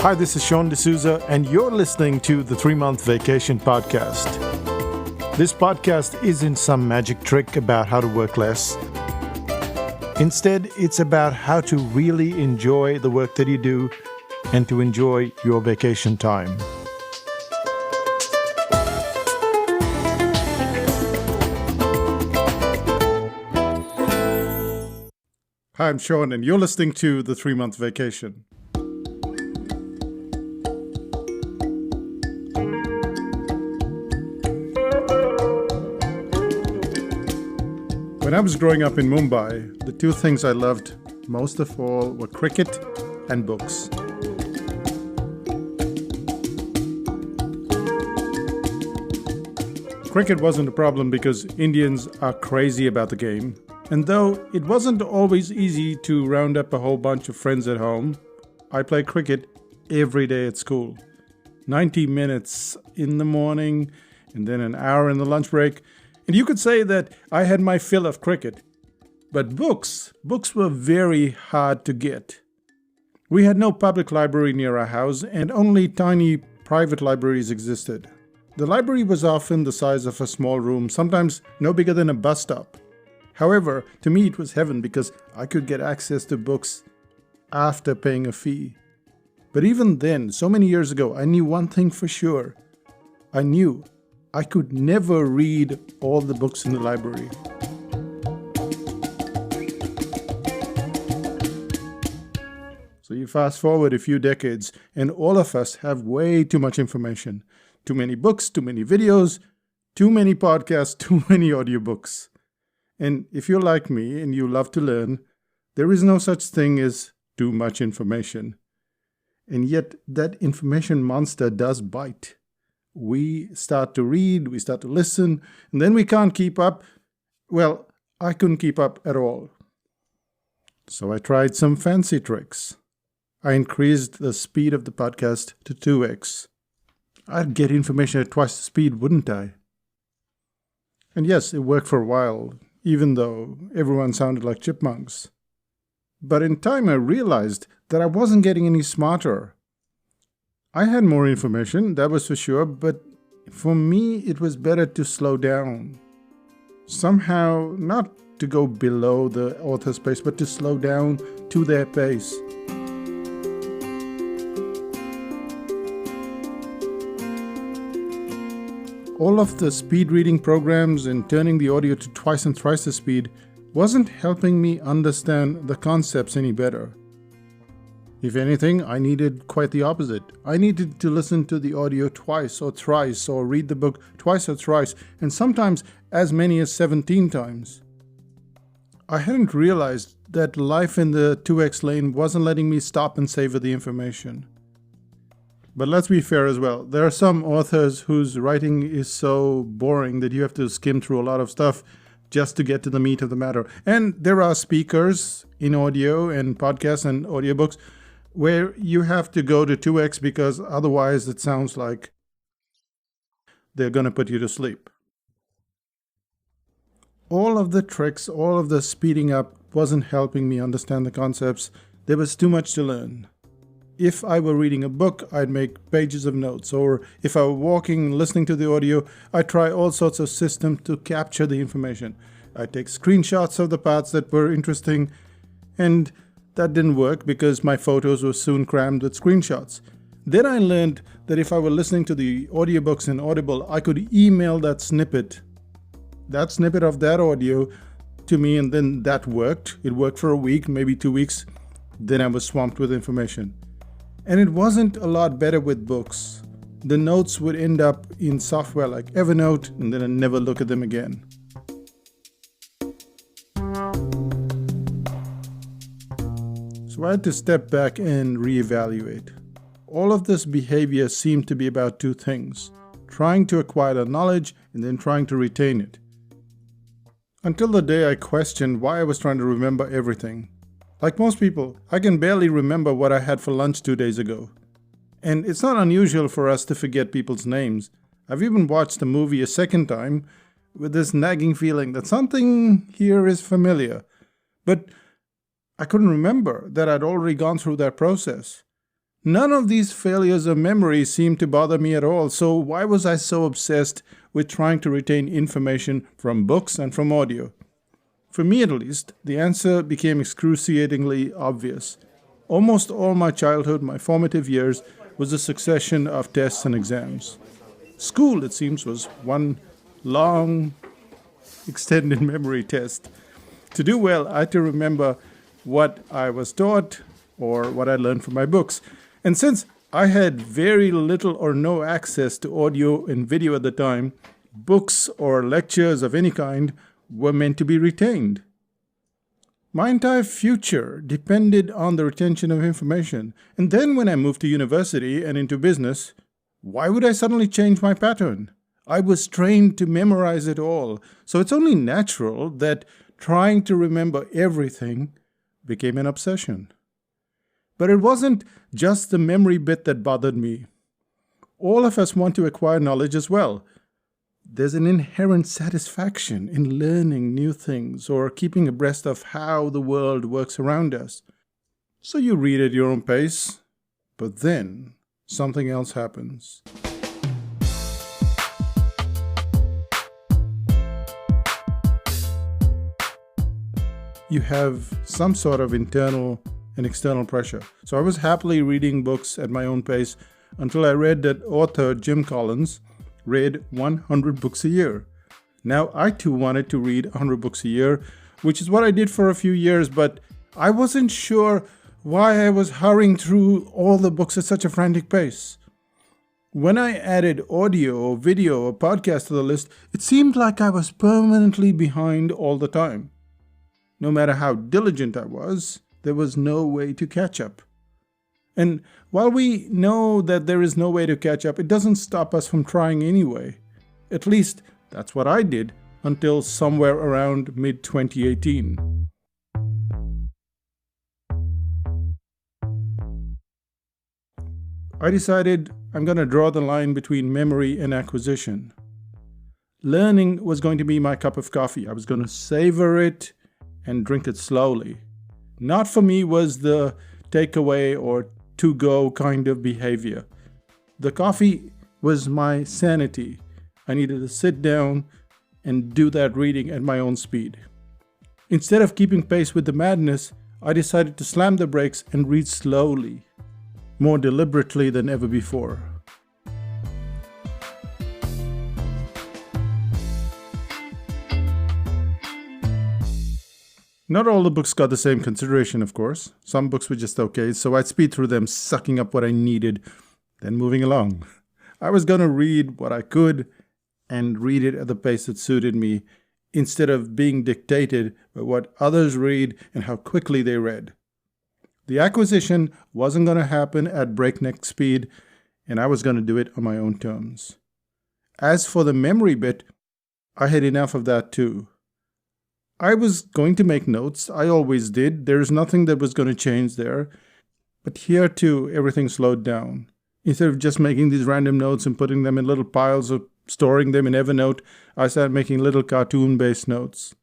Hi, this is Sean D'Souza, and you're listening to the 3-Month Vacation Podcast. This podcast isn't some magic trick about how to work less. Instead, it's about how to really enjoy the work that you do and to enjoy your vacation time. Hi, I'm Sean, and you're listening to the 3-Month Vacation. When I was growing up in Mumbai, the two things I loved most of all were cricket and books. Cricket wasn't a problem because Indians are crazy about the game, and though it wasn't always easy to round up a whole bunch of friends at home, I played cricket every day at school. 90 minutes in the morning and then an hour in the lunch break. And you could say that I had my fill of cricket. But books were very hard to get. We had no public library near our house, and only tiny private libraries existed. The library was often the size of a small room, sometimes no bigger than a bus stop. However, to me it was heaven because I could get access to books after paying a fee. But even then, so many years ago, I knew one thing for sure. I knew I could never read all the books in the library. So you fast forward a few decades, and all of us have way too much information. Too many books, too many videos, too many podcasts, too many audiobooks. And if you're like me and you love to learn, there is no such thing as too much information. And yet that information monster does bite. We start to read, we start to listen, and then we can't keep up. Well, I couldn't keep up at all. So I tried some fancy tricks. I increased the speed of the podcast to 2x. I'd get information at twice the speed, wouldn't I? And yes, it worked for a while, even though everyone sounded like chipmunks. But in time I realized that I wasn't getting any smarter. I had more information, that was for sure, but for me it was better to slow down. Somehow, not to go below the author's pace, but to slow down to their pace. All of the speed reading programs and turning the audio to twice and thrice the speed wasn't helping me understand the concepts any better. If anything, I needed quite the opposite. I needed to listen to the audio twice or thrice, or read the book twice or thrice, and sometimes as many as 17 times. I hadn't realized that life in the 2x lane wasn't letting me stop and savor the information. But let's be fair as well. There are some authors whose writing is so boring that you have to skim through a lot of stuff just to get to the meat of the matter. And there are speakers in audio and podcasts and audiobooks where you have to go to 2x because otherwise it sounds like they're going to put you to sleep. All of the tricks, all of the speeding up wasn't helping me understand the concepts. There was too much to learn. If I were reading a book, I'd make pages of notes. Or if I were walking, listening to the audio, I'd try all sorts of systems to capture the information. I'd take screenshots of the parts that were interesting, and that didn't work because my photos were soon crammed with screenshots. Then I learned that if I were listening to the audiobooks in Audible, I could email that snippet of that audio to me, and then that worked. It worked for a week, maybe 2 weeks. Then I was swamped with information. And it wasn't a lot better with books. The notes would end up in software like Evernote, and then I'd never look at them again. So I had to step back and reevaluate. All of this behavior seemed to be about two things: trying to acquire the knowledge and then trying to retain it. Until the day I questioned why I was trying to remember everything. Like most people, I can barely remember what I had for lunch 2 days ago. And it's not unusual for us to forget people's names. I've even watched the movie a second time with this nagging feeling that something here is familiar. But I couldn't remember that I'd already gone through that process. None of these failures of memory seemed to bother me at all, so why was I so obsessed with trying to retain information from books and from audio? For me at least, the answer became excruciatingly obvious. Almost all my childhood, my formative years, was a succession of tests and exams. School, it seems, was one long, extended memory test. To do well, I had to remember what I was taught or what I learned from my books. And since I had very little or no access to audio and video at the time, books or lectures of any kind were meant to be retained. My entire future depended on the retention of information. And then when I moved to university and into business, why would I suddenly change my pattern? I was trained to memorize it all, so it's only natural that trying to remember everything became an obsession. But it wasn't just the memory bit that bothered me. All of us want to acquire knowledge as well. There's an inherent satisfaction in learning new things or keeping abreast of how the world works around us. So you read at your own pace, but then something else happens. You have some sort of internal and external pressure. So I was happily reading books at my own pace until I read that author Jim Collins read 100 books a year. Now, I too wanted to read 100 books a year, which is what I did for a few years, but I wasn't sure why I was hurrying through all the books at such a frantic pace. When I added audio or video or podcast to the list, it seemed like I was permanently behind all the time. No matter how diligent I was, there was no way to catch up. And while we know that there is no way to catch up, it doesn't stop us from trying anyway. At least, that's what I did until somewhere around mid-2018. I decided I'm going to draw the line between memory and acquisition. Learning was going to be my cup of coffee. I was going to savor it and drink it slowly. Not for me was the takeaway or to-go kind of behavior. The coffee was my sanity. I needed to sit down and do that reading at my own speed. Instead of keeping pace with the madness, I decided to slam the brakes and read slowly, more deliberately than ever before. Not all the books got the same consideration, of course. Some books were just okay, so I'd speed through them, sucking up what I needed, then moving along. I was going to read what I could and read it at the pace that suited me, instead of being dictated by what others read and how quickly they read. The acquisition wasn't going to happen at breakneck speed, and I was going to do it on my own terms. As for the memory bit, I had enough of that too. I was going to make notes. I always did. There's nothing that was going to change there. But here too, everything slowed down. Instead of just making these random notes and putting them in little piles or storing them in Evernote, I started making little cartoon-based notes,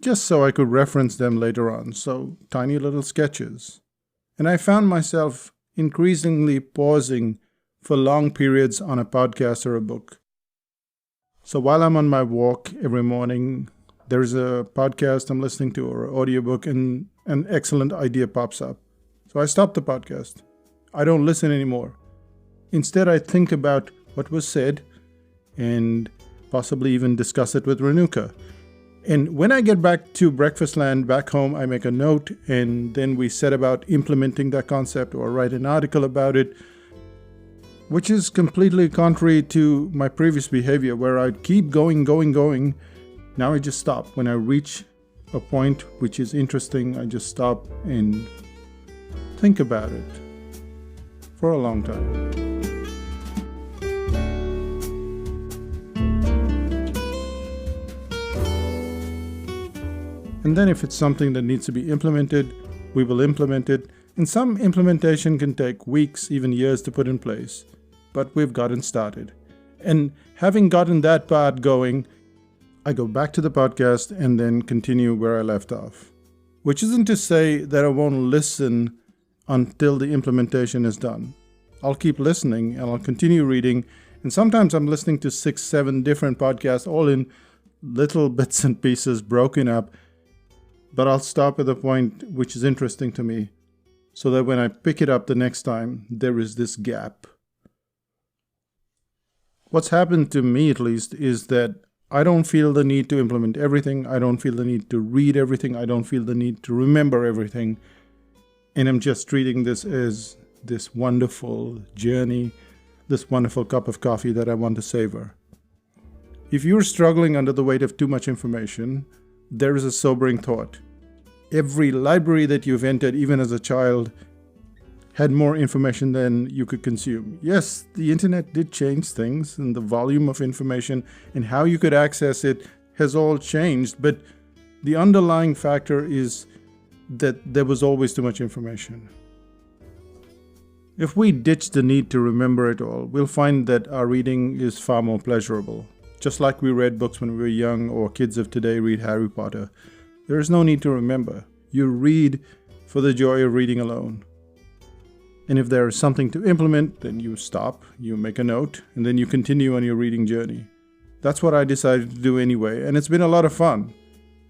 just so I could reference them later on, so tiny little sketches. And I found myself increasingly pausing for long periods on a podcast or a book. So while I'm on my walk every morning, there's a podcast I'm listening to or an audiobook, and an excellent idea pops up. So I stop the podcast. I don't listen anymore. Instead, I think about what was said and possibly even discuss it with Renuka. And when I get back to Breakfast Land back home, I make a note, and then we set about implementing that concept or write an article about it, which is completely contrary to my previous behavior where I'd keep going. Now I just stop. When I reach a point which is interesting, I just stop and think about it for a long time. And then if it's something that needs to be implemented, we will implement it. And some implementation can take weeks, even years to put in place. But we've gotten started. And having gotten that part going, I go back to the podcast and then continue where I left off. Which isn't to say that I won't listen until the implementation is done. I'll keep listening and I'll continue reading. And sometimes I'm listening to 6, 7 different podcasts, all in little bits and pieces broken up. But I'll stop at the point which is interesting to me, so that when I pick it up the next time, there is this gap. What's happened to me, at least, is that I don't feel the need to implement everything. I don't feel the need to read everything. I don't feel the need to remember everything. And I'm just treating this as this wonderful journey, this wonderful cup of coffee that I want to savor. If you're struggling under the weight of too much information, there is a sobering thought. Every library that you've entered, even as a child, had more information than you could consume. Yes, the internet did change things, and the volume of information and how you could access it has all changed, but the underlying factor is that there was always too much information. If we ditch the need to remember it all, we'll find that our reading is far more pleasurable. Just like we read books when we were young, or kids of today read Harry Potter. There is no need to remember. You read for the joy of reading alone. And if there is something to implement, then you stop, you make a note, and then you continue on your reading journey. That's what I decided to do anyway, and it's been a lot of fun.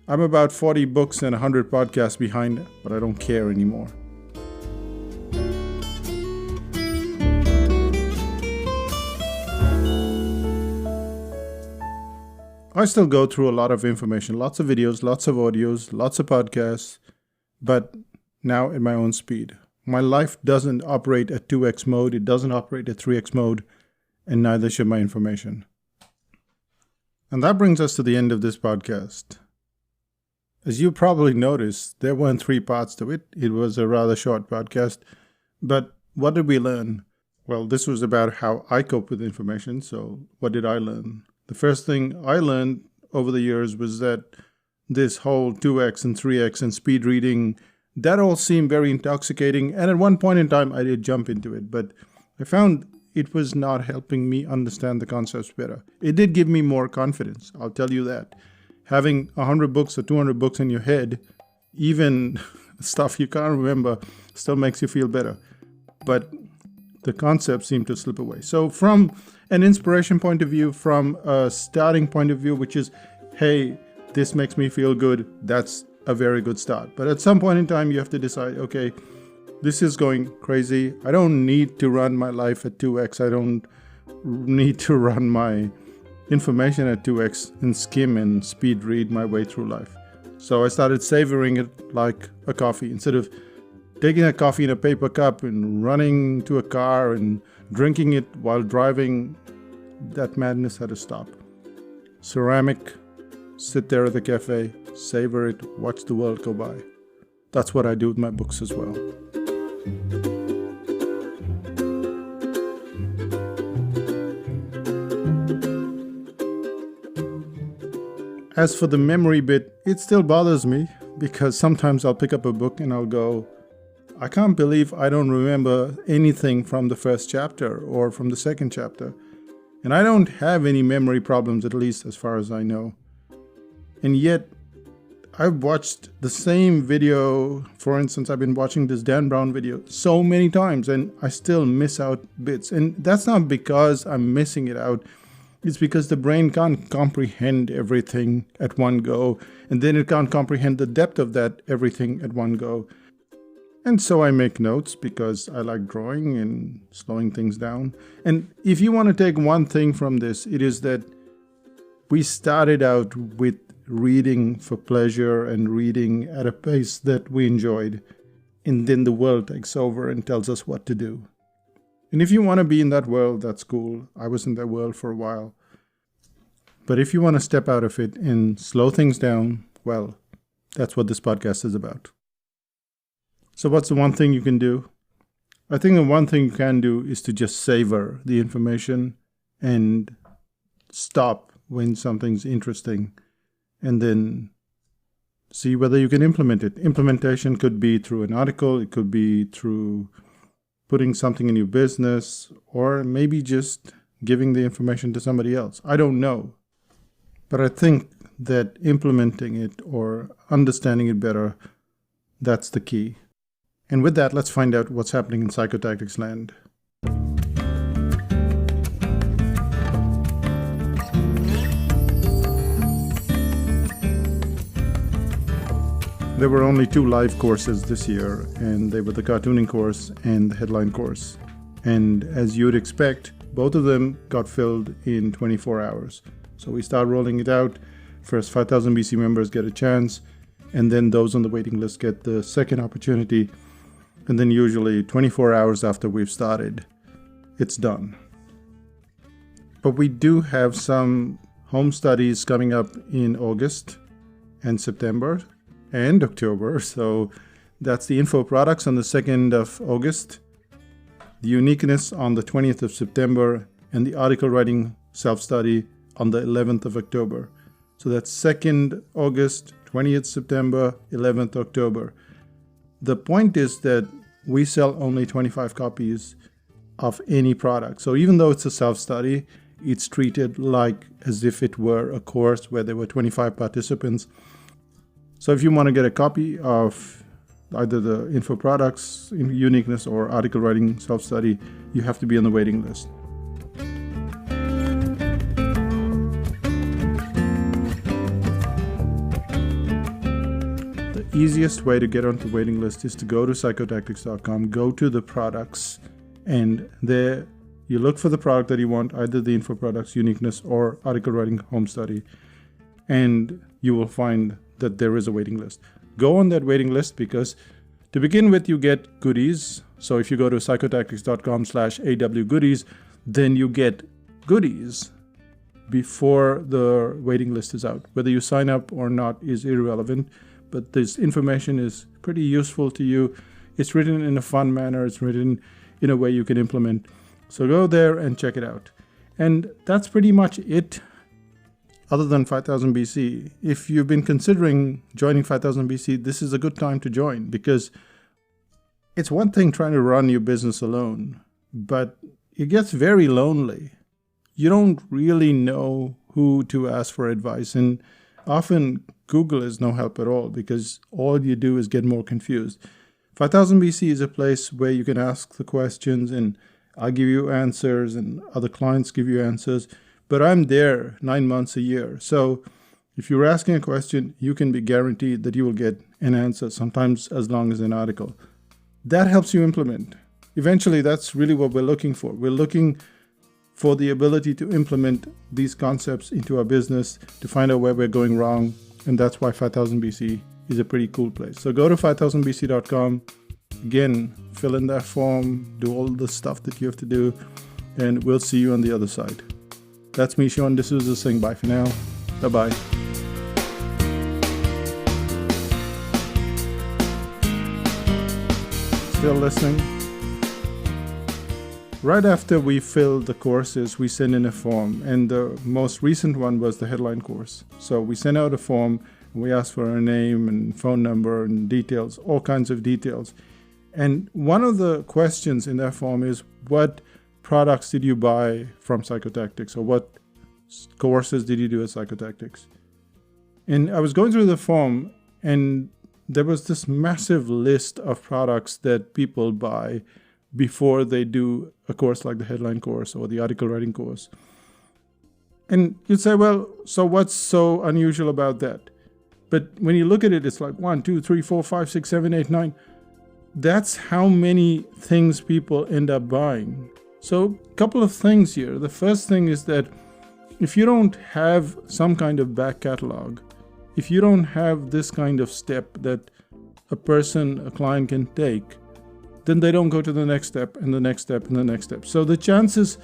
I'm about 40 books and 100 podcasts behind, but I don't care anymore. I still go through a lot of information, lots of videos, lots of audios, lots of podcasts, but now at my own speed. My life doesn't operate at 2x mode, it doesn't operate at 3x mode, and neither should my information. And that brings us to the end of this podcast. As you probably noticed, there weren't 3 parts to it. It was a rather short podcast. But what did we learn? Well, this was about how I cope with information, so what did I learn? The first thing I learned over the years was that this whole 2x and 3x and speed reading, that all seemed very intoxicating. And at one point in time, I did jump into it. But I found it was not helping me understand the concepts better. It did give me more confidence, I'll tell you that. Having 100 books or 200 books in your head, even stuff you can't remember, still makes you feel better. But the concepts seem to slip away. So from an inspiration point of view, from a starting point of view, which is, hey, this makes me feel good, that's a very good start. But at some point in time, you have to decide, okay, this is going crazy. I don't need to run my life at 2x. I don't need to run my information at 2x and skim and speed read my way through life. So I started savoring it like a coffee. Instead of taking a coffee in a paper cup and running to a car and drinking it while driving, that madness had to stop. Ceramic, sit there at the cafe, savor it, watch the world go by. That's what I do with my books as well. As for the memory bit, it still bothers me because sometimes I'll pick up a book and I'll go, I can't believe I don't remember anything from the first chapter or from the second chapter. And I don't have any memory problems, at least as far as I know. And yet, I've watched the same video. For instance, I've been watching this Dan Brown video so many times and I still miss out bits. And that's not because I'm missing it out. It's because the brain can't comprehend everything at one go. And then it can't comprehend the depth of that everything at one go. And so I make notes because I like drawing and slowing things down. And if you want to take one thing from this, it is that we started out with reading for pleasure and reading at a pace that we enjoyed. And then the world takes over and tells us what to do. And if you want to be in that world, that's cool. I was in that world for a while. But if you want to step out of it and slow things down, well, that's what this podcast is about. So what's the one thing you can do? I think the one thing you can do is to just savor the information and stop when something's interesting and then see whether you can implement it. Implementation could be through an article, it could be through putting something in your business, or maybe just giving the information to somebody else. I don't know. But I think that implementing it or understanding it better, that's the key. And with that, let's find out what's happening in psychotactics land. There were only 2 live courses this year, and they were the cartooning course and the headline course. And as you would expect, both of them got filled in 24 hours. So we start rolling it out. First 5,000 BC members get a chance, and then those on the waiting list get the second opportunity. And then usually 24 hours after we've started, it's done. But we do have some home studies coming up in August and September and October. So that's the info products on the 2nd of August, the uniqueness on the 20th of September, and the article writing self-study on the 11th of October. So that's 2nd August, 20th September, 11th October. The point is that we sell only 25 copies of any product. So even though it's a self-study, it's treated like as if it were a course where there were 25 participants. So if you want to get a copy of either the info products, uniqueness, or article writing self-study, you have to be on the waiting list. The easiest way to get onto the waiting list is to go to psychotactics.com, go to the products, and there you look for the product that you want, either the info products, uniqueness, or article writing home study, and you will find that there is a waiting list. Go on that waiting list because to begin with, you get goodies. So if you go to psychotactics.com/AW goodies, then you get goodies before the waiting list is out. Whether you sign up or not is irrelevant, but this information is pretty useful to you. It's written in a fun manner. It's written in a way you can implement. So go there and check it out. And that's pretty much it. Other than 5000 BC, if you've been considering joining 5000 BC, this is a good time to join, because it's one thing trying to run your business alone, but it gets very lonely. You don't really know who to ask for advice, and often Google is no help at all because all you do is get more confused. 5000 BC is a place where you can ask the questions, and I'll give you answers, and other clients give you answers. But I'm there 9 months a year. So if you're asking a question, you can be guaranteed that you will get an answer, sometimes as long as an article. That helps you implement. Eventually, that's really what we're looking for. We're looking for the ability to implement these concepts into our business, to find out where we're going wrong. And that's why 5000 BC is a pretty cool place. So go to 5000bc.com. Again, fill in that form, do all the stuff that you have to do, and we'll see you on the other side. That's me, Sean D'Souza, saying bye for now. Bye-bye. Still listening? Right after we fill the courses, we send in a form, and the most recent one was the headline course. So we send out a form, and we ask for a name and phone number and details, all kinds of details. And one of the questions in that form is, what products did you buy from Psychotactics, or what courses did you do at Psychotactics? And I was going through the form, and there was this massive list of products that people buy before they do a course like the headline course or the article writing course. And you'd say, well, so what's so unusual about that? But when you look at it, it's like 1, 2, 3, 4, 5, 6, 7, 8, 9. That's how many things people end up buying. So a couple of things here. The first thing is that if you don't have some kind of back catalog, if you don't have this kind of step that a client can take, then they don't go to the next step and the next step and the next step. So the chances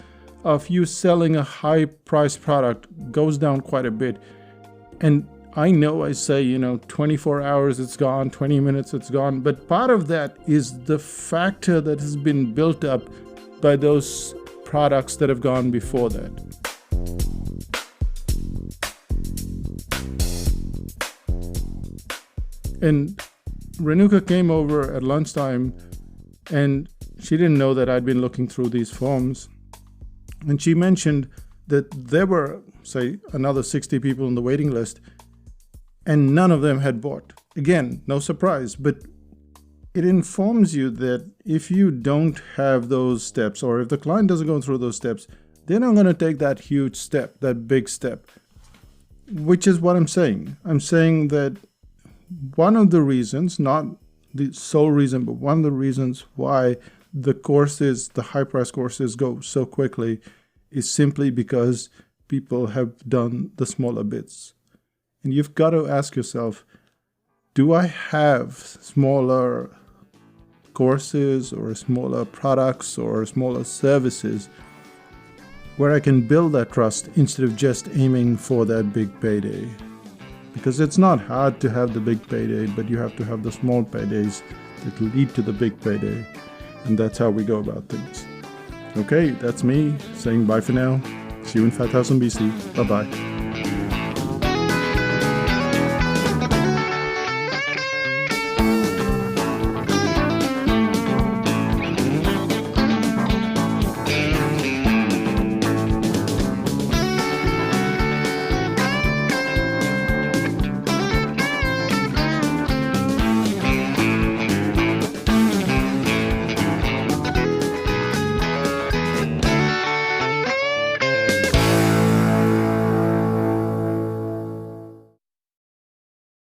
of you selling a high priced product goes down quite a bit. And I know I say, 24 hours it's gone, 20 minutes it's gone, but part of that is the factor that has been built up by those products that have gone before that. And Renuka came over at lunchtime, and she didn't know that I'd been looking through these forms. And she mentioned that there were, say, another 60 people on the waiting list, and none of them had bought. Again, no surprise, but it informs you that if you don't have those steps, or if the client doesn't go through those steps, they're not going to take that huge step, that big step, which is what I'm saying. I'm saying that one of the reasons, not the sole reason, but one of the reasons why the courses, the high-price courses go so quickly is simply because people have done the smaller bits. And you've got to ask yourself, do I have smaller courses or smaller products or smaller services where I can build that trust instead of just aiming for that big payday? Because it's not hard to have the big payday, but you have to have the small paydays that lead to the big payday. And that's how we go about things. Okay, that's me saying bye for now. See you in 5000 BC. Bye-bye.